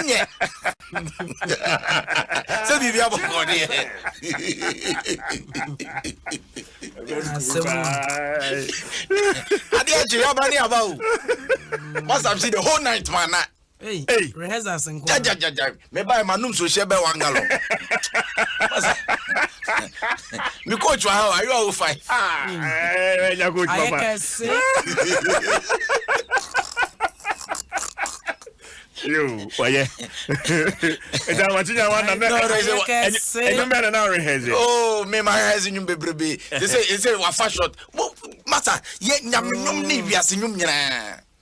Wanye. So be able to I did you have any about? Must have seen the whole night, man. Hey, rehearsals and me buy my num so shebe wangalo. Me coach how are you all fine? Ya coach papa. I can say You, why yeah? It's how much you want to know. And you better now rehearse it. Oh, me my hands in you baby. They say what fashion. Master, yet nyam ni bias in you.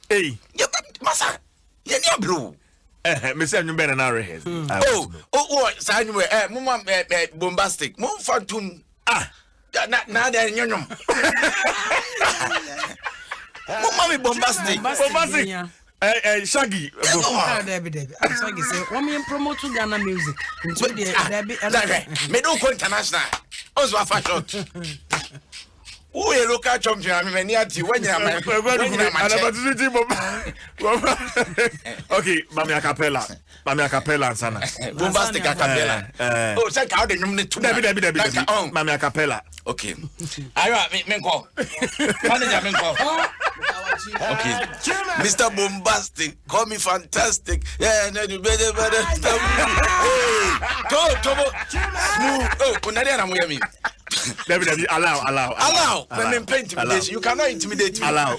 Hey, master. Yeah, bro. Me say you better now rehearse. Oh, sign you mama bombastic. Mum fantum. Na there nyom. Mama bombastic. Shaggy. Debbie. I'm Shaggy say, "Women promote to Ghana music." Me don't go international. Also fashion. Who a local champion? I mean, when you are okay, Mami a cappella, sana. Bombastic a cappella. Oh, check out the name to Debbie. Mami a cappella. Okay. I Menko. Manager Menko. Okay. Mr. Bombastic, call me fantastic. Yeah, no, you better. Hey, Tobo. Oh, Unadia Namuami. Debbie, allow. When intimidation, you cannot intimidate me. Allow.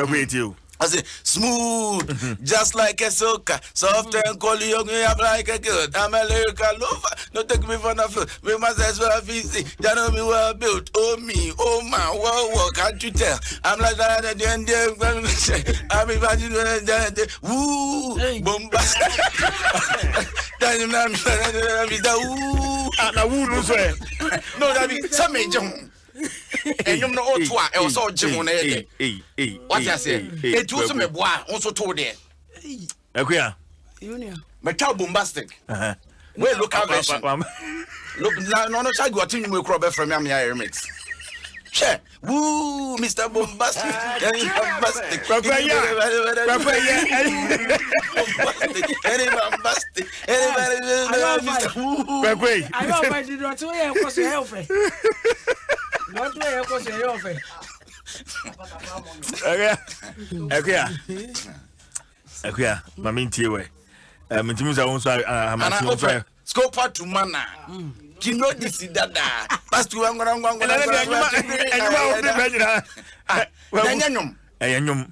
Wait you. I say smooth, just like a soca, soft and cool, young, I'm like a good. I'm a lyrical lover. Don't take me for nothing. We must as well easy. You know me well built. Oh me, oh my, whoa, can't you tell? I'm like that at the end. I'm imagining that. Woo, bombastic. No, that means some major. And you know what? I was all Jim on it. What I say? It was me boy also told it. Okay, Metal bombastic. Well, look out, look now. No, I got him with crop from me. I remix. Che, woo, Mr. Bombastic. Not where I was your offer. Okay, Maminti way. Mintimiza also, I'm scope out to mana. You know this is that. Pass to one. Enyum.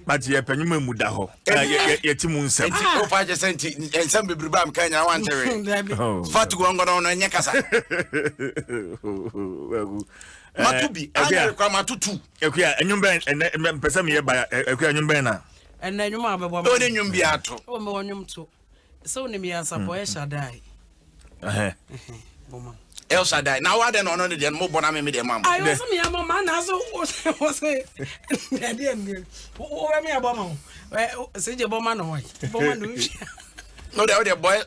But ye penyum mudaho. Yetimun sem. Oh, 5 cents and some bibam can I want to fat to go on and yakasa. Matubi, I come out to 2. Okay, and you ben and person here by a cranium banner. And then you might be you be out. Oh, more too. So, Nimi as a boy shall die. Elsa died. Now I don't know the more bonami with their mom. I was me a man as was a oh, me a bomb. Say your bomb, no, the boy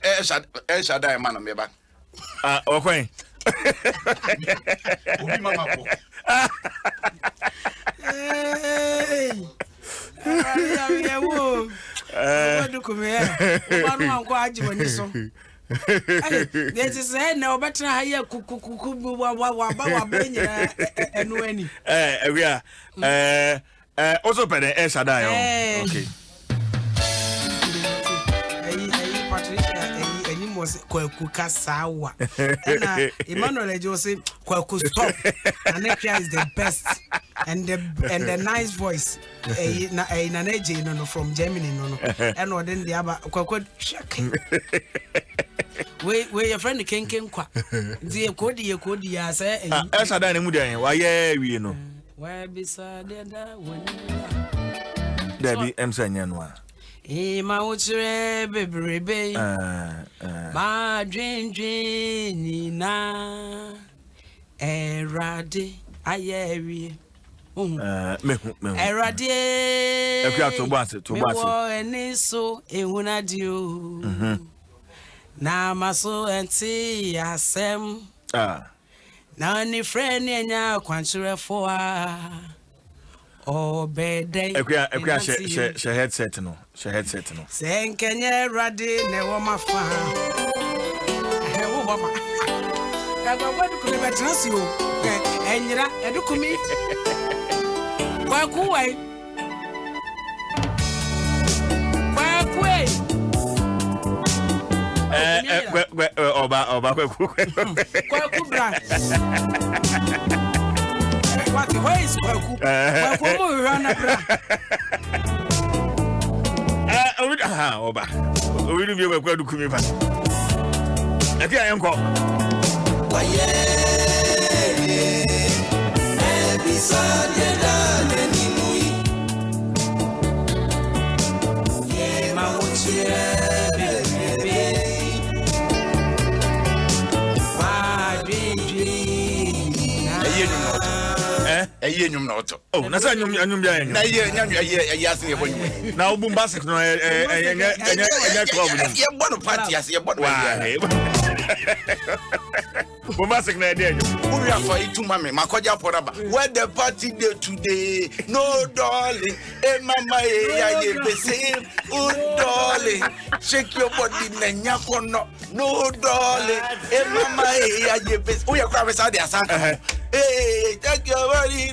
Elsa die, man, on me back. Okay. This is no better higher cuckoo and any. We are also better as I die. Okay. Kwakuka sawa. And Emmanuel Jose Kwaku stop. And Nakia is the best and the nice voice. Na from Germany no. And then the other Kwaku shocking. We your friend Ken Kwa. The Kodi ya say as I die mudia. Why we know. Where beside that when Debbie Emsanyanwa. Ma uchre bebrebe ma dwen na erade ayewie erade ekwa to base eni so ehunadi o na maso enti asem na ni friend enya kwanchirefo a Oh, bad day. She headset no. Saying Kenya Radi, never my fan. What could you trust you? And you're a document. Walk away. What the way is Oba. We do be able to come back. If I am called. Oh, that's a new now, Bombastic, no, Bombastic, we are for it to mammy, Makoja Poraba. Where the party day today? No, darling, mama, I the same. Oh, darling, shake your body, Nanya, no, darling, mama, I the best. We are crabbing out there, hey, take your body.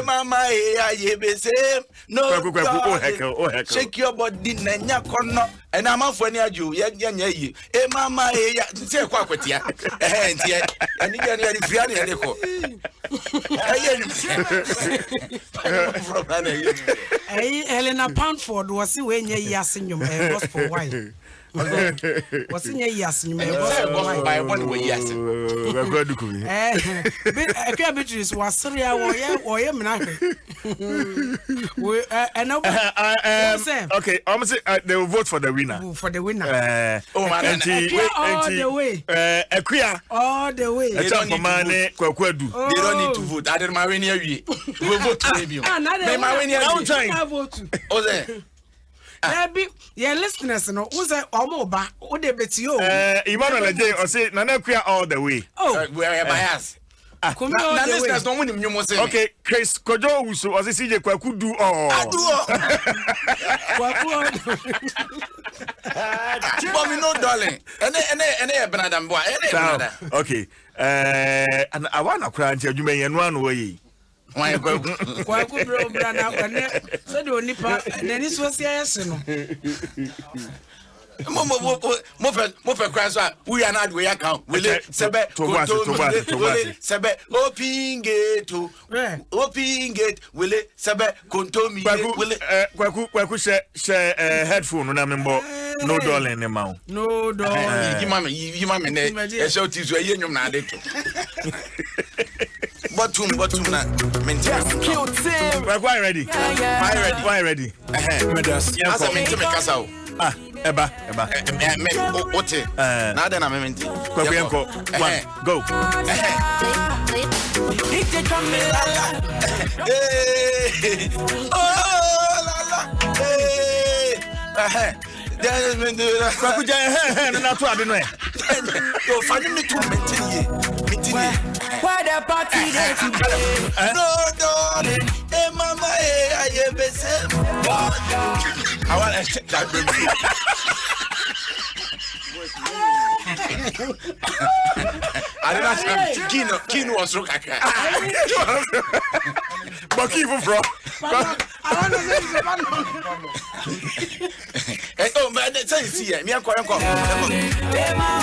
Mama, I the same. No, shake your body, Nanya, and I'm off when you, Mama, say Quaquetia, and yet, and you are Friani and Echo. Helena Poundford was when ye yassing your gospel white. Was in ye yassing by 1 way, yes. A cabbage was sorry, or okay, almost they will vote for the winner. For the winner. Oh, man, all the way. All the way. They don't need to vote. I didn't marry near you. We'll vote to you. I vote. Oh, there. Maybe your listeners know who's a Omoba, who they bet you. Emmanuel J. or say Nanaquia all the way. Oh, where am I asked? Listeners don't win him. You must say, okay, Chris Kojo, who was a CJ Kwaku do all. But we know, darling. And Benadam boy. Okay, and I want to cry until you may run away. Why go? Kwaku bro, brother, so do nipa, then this was yes. Move crash. We are not we account. Will it Sebe Sebe open gate will it Sebe Kontomi will it Kwaku share headphone when I'm in no dollar in the mouth. No dollar. You mammy, show to you and your Bottom na maintain. Why ready? Why ready? As I maintain my castle. Eba. Ote. Now then I'm maintain. Go. Oh la la. Hey. Kwaku jaya na to ade no e. Yo find me to maintain. Why the party there today? No, darling. Hey, mama, I am the same. I want to check that baby. I didn't ask Kino was so kaka. But keep from. I want to say, oh, man, that's how you see it. Me and Koyan come. Hey, mama,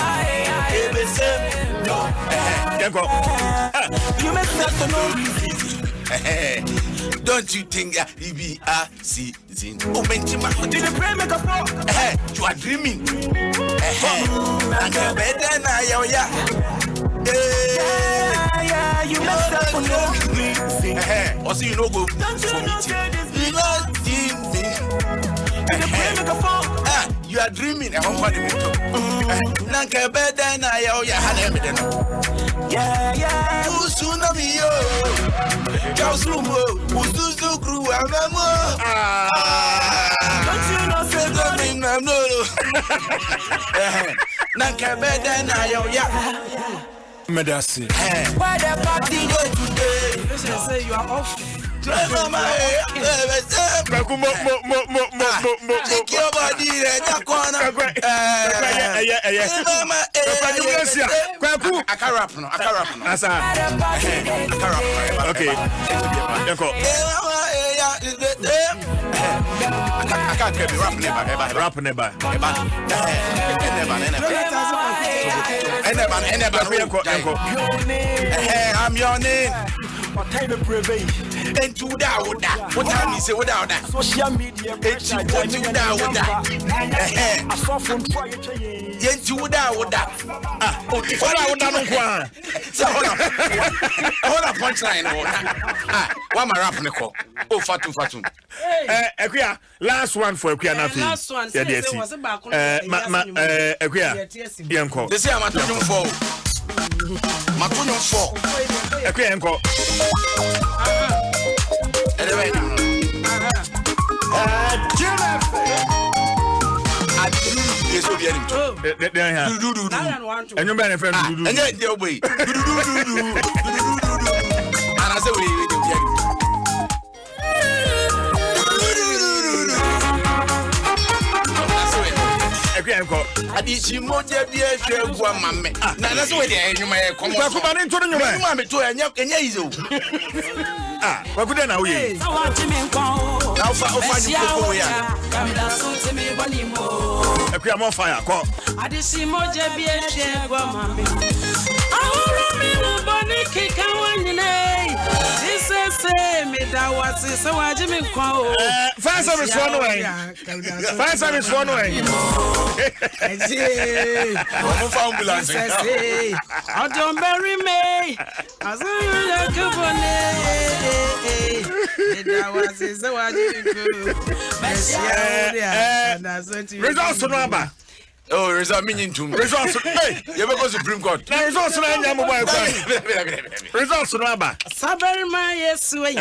I am the same. You make that no. Don't you think that it be a season? Oh, Benjamin, did the prayer make a you are dreaming. And you're better now, yeah. You make that no. Also, you know, go for meeting. You not you are dreaming. I want to meet Nanka better now, yeah. You soon of you. Kausumo, Usuzu crew, don't you know, say no. Nanka better now, yeah. Medasi. Why the party go today? say you are off. Take your body, I can't rap no. Okay. I can't get rap never. I'm your name. And to that, what time is it without that? Social media, it's you that with that. Yet you without that. So hold up, punchline. One more rap, Nico. Oh, Fatu. Last one for Equia. Last one, was about Equia. Yanko. They say I'm at 4. Matunyo 4. Equia Yanko. And you better friend do. And yet, your way. And I say, we don't bury me. I results to oh, result meaning to results. Hey, you ever go to Supreme Court? Results to results to Naba. Sabari my yes way.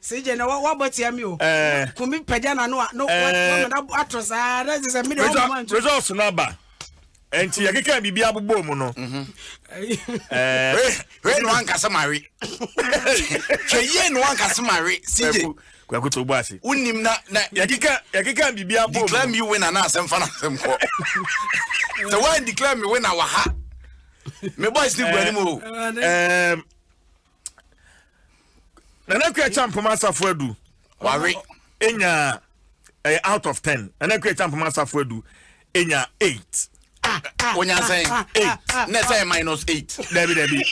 CJ na what about you? Kumi pejana no atros that is a million results to Naba. And you can't be able to no. When one casamari. Chayen one casamari. CJ. Unim na Yakika be able to declare me win an answer fan of them. The one declare me when I was hot. My boys still anymore. Nanaka champ master for do. Worry. Enya out of 10. Nanaka champ master for do. Enya 8. When you're saying 8, let's say -8. Debbie.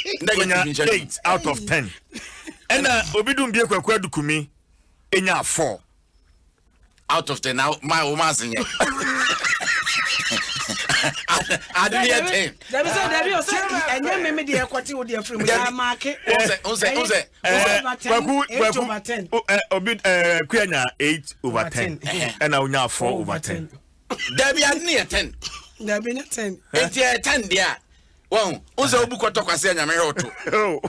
8 out of 10. And Obidum be a kumi. Enya 4 out of 10. Now my woman saying I didn't hear 10. There is and then maybe the equity with the free market. Over 10. Obid Quenya 8/10. And now 4/10. There be near 10. There be 10. 10 there. Wow, also book to kwase nya meroto. Oh.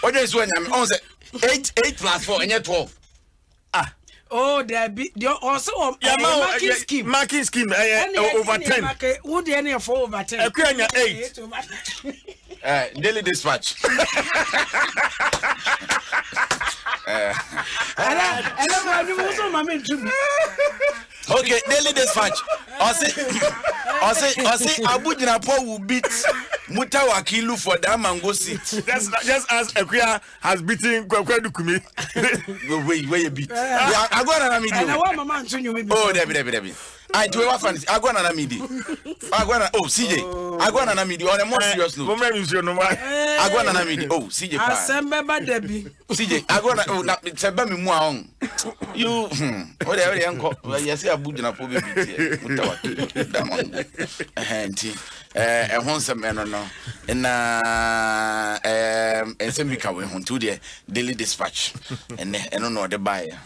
What is when I'm on 8 plus 4 and yet 12. Oh, there be also marking scheme over 10. Would any of 4/10? Quenya 8. Daily dispatch. Okay, daily dispatch. I say Abuja Paul will beat Mutawakilu for that mango seat. Just as Equia has beaten Kwekwedu Kumi. Where you beat? I go on a meeting. Oh, Debbie. I do have fun. I go on a meeting. Oh, CJ. I go on a meeting on a more serious note. I go on a meeting. Oh, CJ. CJ. I go on. Oh, it's a baby more. You whatever uncle. Yes, I put in a poor baby. And once a man no. And Sembika went home to the daily dispatch. And I don't know the buyer.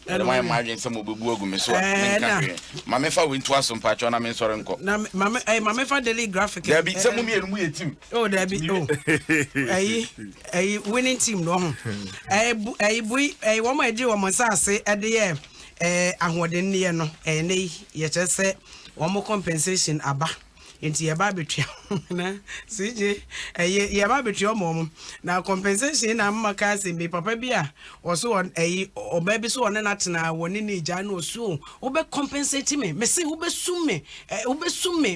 And my margin some will be working so. Mamma went to us some patch on a men's or uncle. Mamma daily graphic. There be some winning team. Oh, there be a winning team. No, a woman do a say at the end. And what in the no, and they yet say one more compensation. Abba. Into your baby na CJ your baby mom na compensation na makasi me papa bia also on or baby so on na won ni gya no so obe compensate me say obe sum me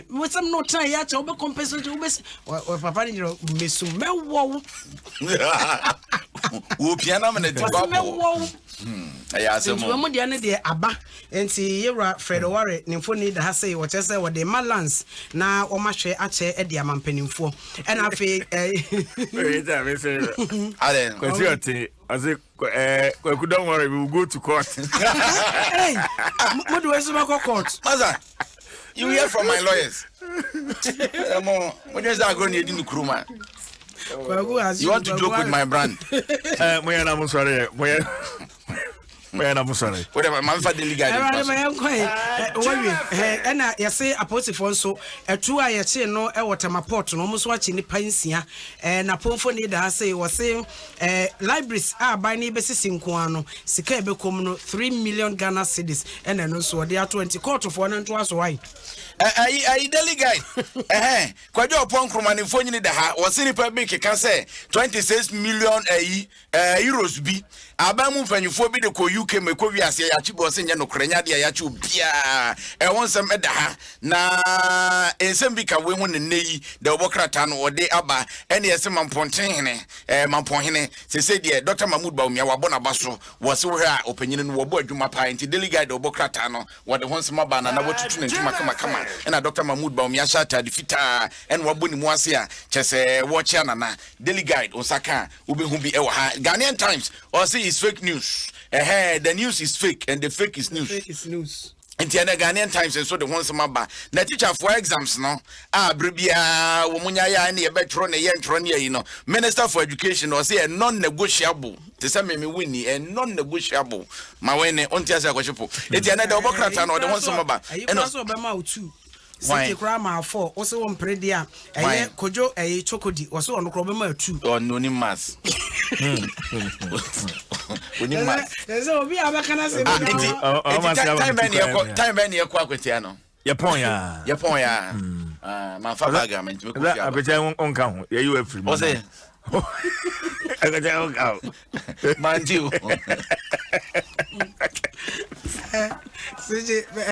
with some no time ya obe compensate obe papa ni me sum me wo wo piano me de babo aya se mo mo dia ne de aba enti yewra Fred Oware ne mfoni da ha say wo chese wo de balance na o ma hwe ache e de amampanimfo e na afi me say ale kwesi oti ase don't worry, we will go to court. Hey, what do I say about court? Maza, you hear from my lawyers. When you are going to Kruma, you want to joke with my brand? I'm sorry. I'm sorry. Whatever, my father delegate. And I say a positive so a 2 hour chain no water port no almost watching the pinsia and a pon for need I say was saying libraries are by basis in Kuano, Sikebe Communo 3 million Ghana cedis and then also they are 20 quarter for 1 and 2 hours why. I delegate. Quite your punk room and informing the ha was in public can say 26 million euros be. Abamu when you forbid the UK me ko wi ase ya chibo se nya no krenya de ya chu bia e won sem da ha na ensem bi ka we hu ne neyi de obokrata no ode aba ene yese mamponten ne mamponhene se de Dr. Mahmoud Baumia wa bona baso wo se wo ha opanyine no wo bo adwuma pa enti delegate de obokrata no wo de hon sem aba na wotutu na ntuma kama ena Dr. Mahmoud Baumia shata de fita en wo boni mu ase a chese wo chia na delegate osaka obehu bi e wo ha Ghanaian Times or see fake news. The news is fake and the fake is news. Fake is news. And the Ghanaian Times and so the ones about the teacher for exams no bribia womunya ya any betro na ye Minister for Education or say a non-negotiable to say me winnie a non-negotiable ma wene onti asa kwashipo eti na the obokrata no the ones about and also be ma too City Grama 4 also on predia kojo chokodi also on krobema 2 or no ni mass so we are kana say time ben ye kwa kwetia no Yapon ya ma fa baga me ko ya abeja onka ho ye you free o say abeja onka man you